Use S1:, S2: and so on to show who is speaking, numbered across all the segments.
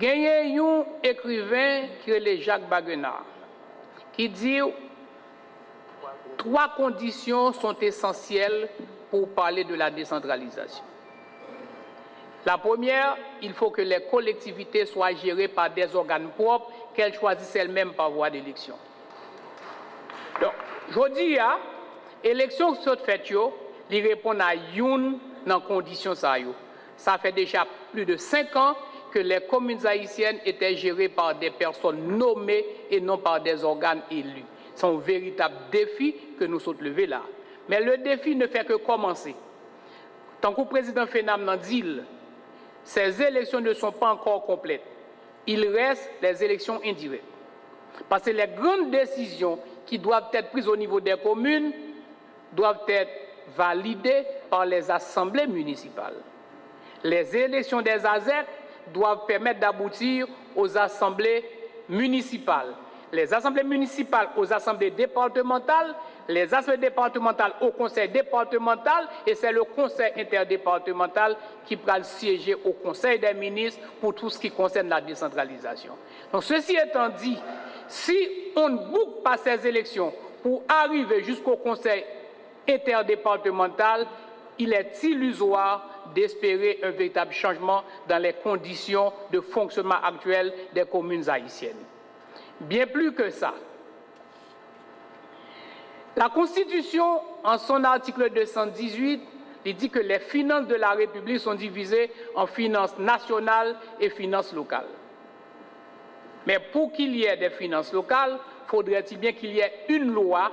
S1: Il y a un écrivain qui est Jacques Baguenard qui dit 3 conditions sont essentielles pour parler de la décentralisation. La première, il faut que les collectivités soient gérées par des organes propres qu'elles choisissent elles-mêmes par voie d'élection. Donc, je dis, l'élection qui est faite, ils répondent à une dans conditions ça. Ça fait déjà plus de 5 ans que les communes haïtiennes étaient gérées par des personnes nommées et non par des organes élus. C'est un véritable défi que nous sommes levés là. Mais le défi ne fait que commencer. Tant que le président Fenam n'a dit, ces élections ne sont pas encore complètes. Il reste les élections indirectes. Parce que les grandes décisions qui doivent être prises au niveau des communes doivent être validées par les assemblées municipales. Les élections des AZEC doivent permettre d'aboutir aux assemblées municipales. Les assemblées municipales aux assemblées départementales, les assemblées départementales au conseil départemental, et c'est le conseil interdépartemental qui va siéger au conseil des ministres pour tout ce qui concerne la décentralisation. Donc, ceci étant dit, si on ne boucle pas ces élections pour arriver jusqu'au conseil interdépartemental, il est illusoire d'espérer un véritable changement dans les conditions de fonctionnement actuelles des communes haïtiennes. Bien plus que ça, la Constitution, en son article 218, dit que les finances de la République sont divisées en finances nationales et finances locales. Mais pour qu'il y ait des finances locales, faudrait-il bien qu'il y ait une loi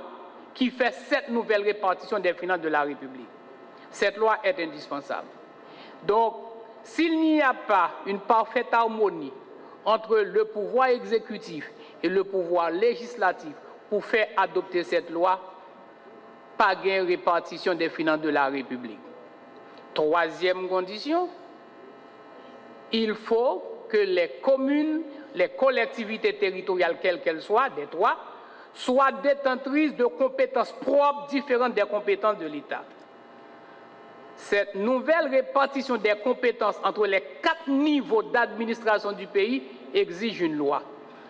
S1: qui fait cette nouvelle répartition des finances de la République. Cette loi est indispensable. Donc, s'il n'y a pas une parfaite harmonie entre le pouvoir exécutif et le pouvoir législatif pour faire adopter cette loi, pas de répartition des finances de la République. Troisième condition, il faut que les communes, les collectivités territoriales, quelles qu'elles soient, des 3, soient détentrices de compétences propres différentes des compétences de l'État. Cette nouvelle répartition des compétences entre les 4 niveaux d'administration du pays exige une loi.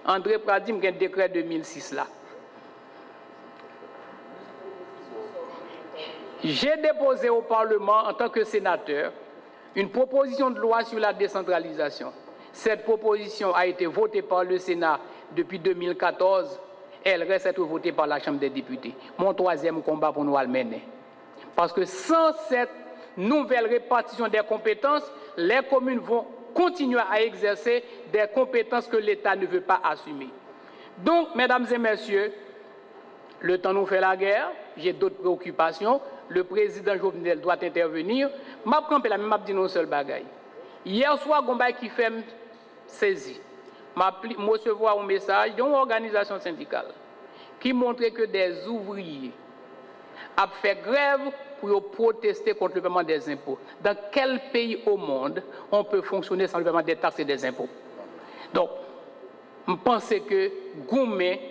S1: André Pradim a un décret 2006 là. J'ai déposé au Parlement, en tant que sénateur, une proposition de loi sur la décentralisation. Cette proposition a été votée par le Sénat depuis 2014. Elle reste à être votée par la Chambre des députés. Mon 3e combat pour nous à le mener. Parce que sans cette nouvelle répartition des compétences, les communes vont continuer à exercer des compétences que l'État ne veut pas assumer. Donc, mesdames et messieurs, le temps nous fait la guerre, j'ai d'autres préoccupations, le président Jovenel doit intervenir. Je vais la même dire une seule bagaille. Hier soir, Gombay qui fait saisi. Je recevoir un message d'une organisation syndicale qui montrait que des ouvriers ont fait grève pour protester contre le paiement des impôts. Dans quel pays au monde on peut fonctionner sans le paiement des taxes et des impôts? Donc, je pense que Goumé,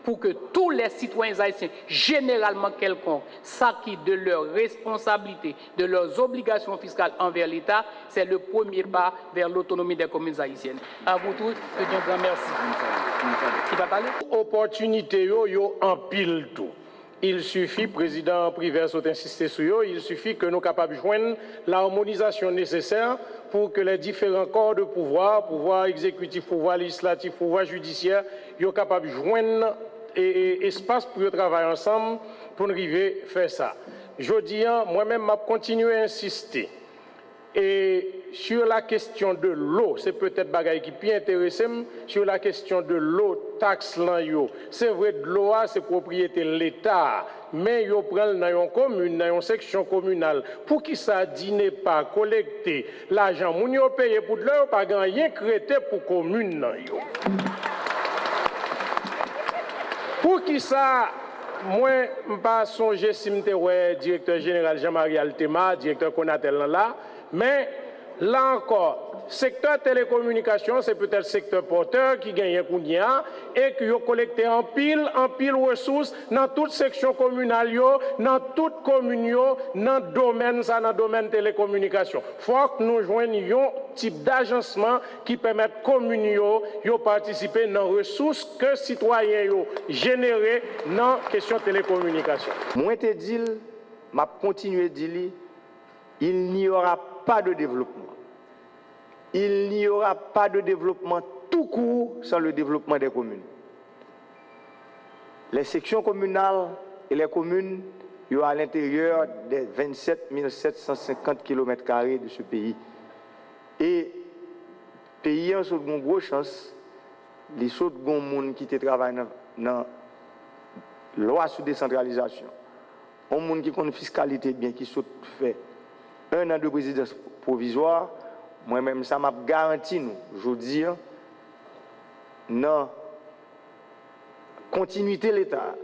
S1: pour que tous les citoyens haïtiens, généralement quelconques, s'acquittent de leurs responsabilités, de leurs obligations fiscales envers l'État, c'est le premier pas vers l'autonomie des communes haïtiennes. À vous tous, je dis un grand merci. Qui va parler?
S2: Opportunité, yo en pile tout. Il suffit, président Privert a insisté sur eux, il suffit que nous soyons capables de joindre l'harmonisation nécessaire pour que les différents corps de pouvoir, pouvoir exécutif, pouvoir législatif, pouvoir judiciaire, soient capables de joindre espace pour travailler ensemble pour nous arriver à faire ça. Je dis, moi-même, je continue à insister. Et sur la question de l'eau, c'est peut-être bagaille qui peut intéresser, sur la question de l'eau, taxe l'an, c'est vrai de l'eau, c'est propriété de l'État, mais yo prennent dans une commune, dans une section communale, pour qui ça dîne pas collecter l'argent, moun yo paye pour de l'eau, pas rien créé pour commune nan yo. Pour qui ça, moi, je ne pas songer si je suis directeur général Jean-Marie Altema, directeur Conatel là, mais là encore, secteur télécommunication, c'est peut-être secteur porteur qui gagne un coup et qui a collecté en pile ressources dans toute section communale, dans toute commune, dans le domaine télécommunication. Il faut que nous joignions un type d'agencement qui permette aux communes de participer dans les ressources que les citoyens génèrent dans la question télécommunication.
S3: Moi, je dis, je continue à dire, il n'y aura pas de développement. Il n'y aura pas de développement tout court sans le développement des communes. Les sections communales et les communes, il y a à l'intérieur des 27 750 km² de ce pays. Et le pays a une grosse chance, les autres gens qui travaillent dans la loi sur décentralisation, un monde qui connaît fiscalité bien, qui fait 1 an de présidence provisoire, moi-même, ça m'a garanti, je dis, non, continuité de l'État,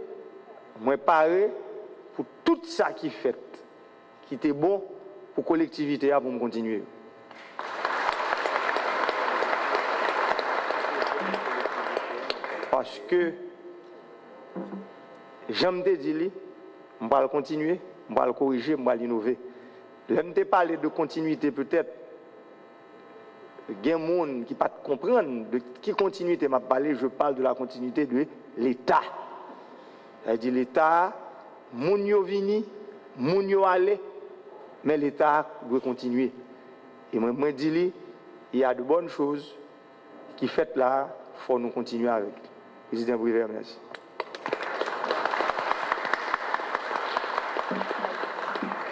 S3: moi, pareil pour tout ça qui fait, qui était bon pour la collectivité pour me continuer. Parce que, j'aime te dire, je vais continuer, je vais corriger, je vais innover. J'aime te parler de continuité peut-être. Il y a des gens qui ne comprennent pas de qui continuité m'a parlé, je parle de la continuité de l'État. C'est-à-dire l'État, moun yo vini, moun yo allé, mais l'État doit continuer. Et moi je dis, il y a de bonnes choses qui sont faites là, il faut nous continuer avec. Président Briver, merci.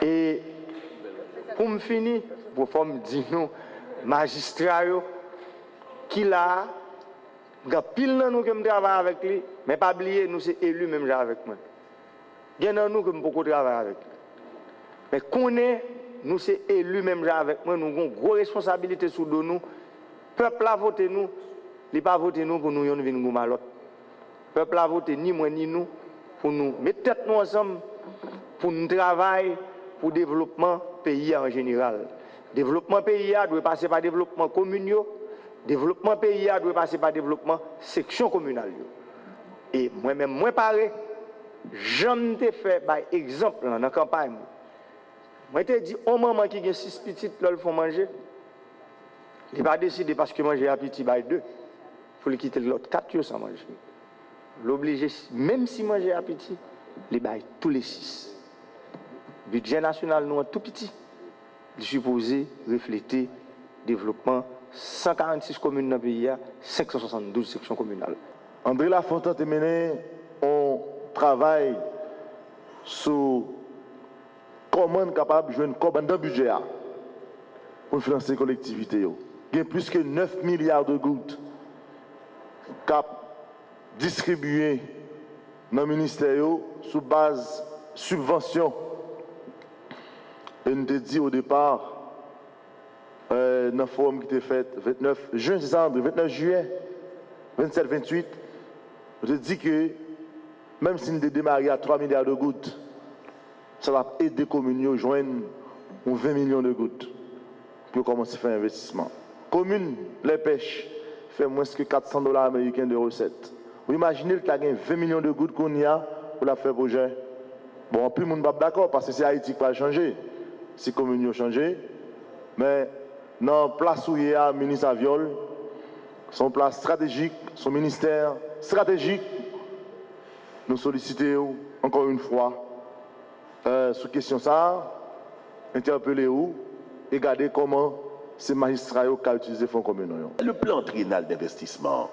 S3: Et pour me finir, pour me dire nous, magistrat qui là, quand pile dans nous que me travaille avec lui, mais pas oublier nous c'est élu même avec moi. Bien dans nous que me beaucoup travailler avec lui. Mais connaît nous c'est élu même avec moi, nous avons une grosse responsabilité sur nous. Peuple a voté nous, il pas voté nous pour nous yon venir nous malot. Peuple a voté ni moi ni nous pour nous mettre tête nous ensemble pour nous travailler pour le développement pays en général. Développement pays doit passer par développement communal. Développement pays doit passer par développement section communale. Et moi-même, moi pareil, j'en ai fait par exemple dans la campagne. Moi, je dit, au moment qui a 6 petites, là, ils font manger. Il n'a pas décidé parce que manger à petit, il 2. Il faut quitter l'autre 4 sans manger. L'obliger, même si manger à petit, il baille tous les 6. Le budget national, nous, tout petit. Il est supposé refléter le développement 146 communes dans le pays, 572 sections communales.
S4: André Lafontaine a mené un travail sur comment être capable de jouer un budget pour financer les collectivités. Il y a plus que 9 milliards de gouttes distribuées dans le ministère sous base subvention. Et nous avons dit au départ, dans le forum qui était fait 29 juin, c'est ça, 29 juillet, 27, 28, je dis que même si nous avons démarré à 3 milliards de gouttes, ça va aider les communes à joindre 20 millions de gouttes pour commencer à faire un investissement. Commune, les pêches, fait moins que 400 $ américains de recettes. Vous imaginez qu'il y a 20 millions de gouttes qu'on y a pour la faire projet. Bon, plus le monde n'est pas d'accord parce que c'est Haïti qui va changer. Si les communes ont changé, mais dans la place où il y a le ministre Aviol, son place stratégique, son ministère stratégique, nous sollicitons encore une fois sur question ça, interpellez-vous et regardez comment ces magistrats ont utilisé les fonds communaux.
S5: Le plan triennal d'investissement,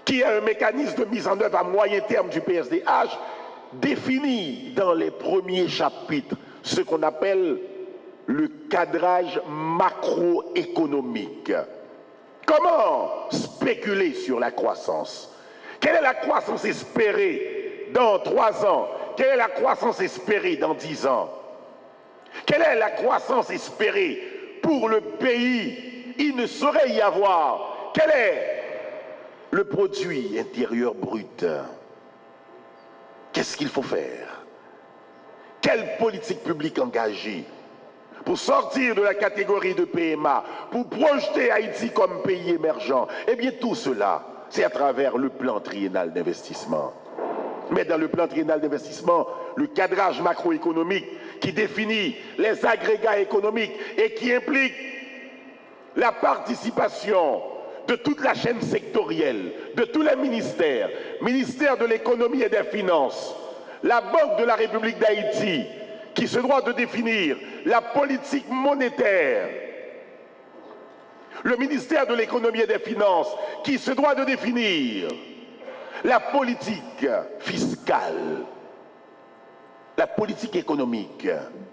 S5: qui est un mécanisme de mise en œuvre à moyen terme du PSDH, définit dans les premiers chapitres ce qu'on appelle le cadrage macroéconomique. Comment spéculer sur la croissance? Quelle est la croissance espérée dans 3 ans? Quelle est la croissance espérée dans 10 ans? Quelle est la croissance espérée pour le pays? Il ne saurait y avoir. Quel est le produit intérieur brut? Qu'est-ce qu'il faut faire? Quelle politique publique engager pour sortir de la catégorie de PMA, pour projeter Haïti comme pays émergent, eh bien tout cela, c'est à travers le plan triennal d'investissement. Mais dans le plan triennal d'investissement, le cadrage macroéconomique qui définit les agrégats économiques et qui implique la participation de toute la chaîne sectorielle, de tous les ministères, ministère de l'économie et des finances, la Banque de la République d'Haïti, qui se doit de définir la politique monétaire, le ministère de l'économie et des finances, qui se doit de définir la politique fiscale, la politique économique.